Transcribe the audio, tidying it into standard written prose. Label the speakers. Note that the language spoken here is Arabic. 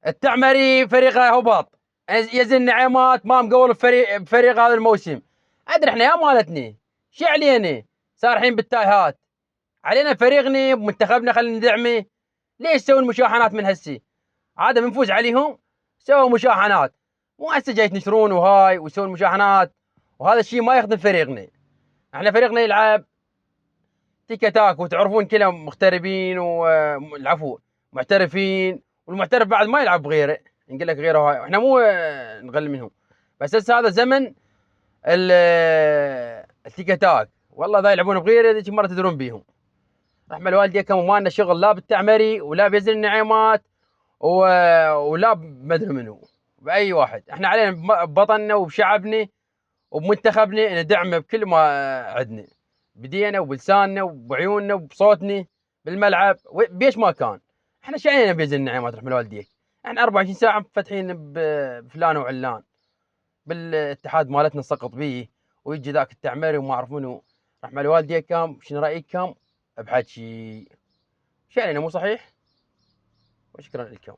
Speaker 1: التعمري فريقه هبط، يزن نعيمات ما مقول بفريق هذا الموسم. ادري احنا يا مالتني شي علينا سارحين بالتايهات، علينا فريقنا بمنتخبنا خلينا ندعمه. ليش تسوون مشاحنات من هسي؟ عاد بنفوز عليهم سووا مشاحنات، مو هسه جاي تنشرون وهاي ويسوون مشاحنات، وهذا الشيء ما يخدم فريقنا. احنا فريقنا يلعب تيكا تاك، وتعرفون كلهم مغتربين والعفو محترفين، والمحترف بعد ما يلعب بغيره، نقول لك غيره هاي، احنا مو نغل منهم. بس هسه هذا زمن التيكا تاك، والله ذا يلعبون بغيره ذيك مره تدرون بيهم. رحمة الوالديكم، وما لنا شغل لا بالتعمري ولا بيزن النعيمات ولا بمدري منو باي واحد. احنا علينا ببطننا وبشعبنا وبمنتخبنا ندعمه بكل ما عندنا، بدينا وبلساننا وبعيوننا وبصوتنا بالملعب بيش ما كان. احنا شو علينا بيزن النعيمات رحمة الوالديك؟ احنا 24 ساعة فاتحين بفلان وعلان بالاتحاد مالتنا نسقط بيه، ويجي ذاك التعمري وما اعرف منو. رحمة الوالديكم، شنو رايكم بحكي؟ شو علينا مو صحيح؟ وشكرا لكم.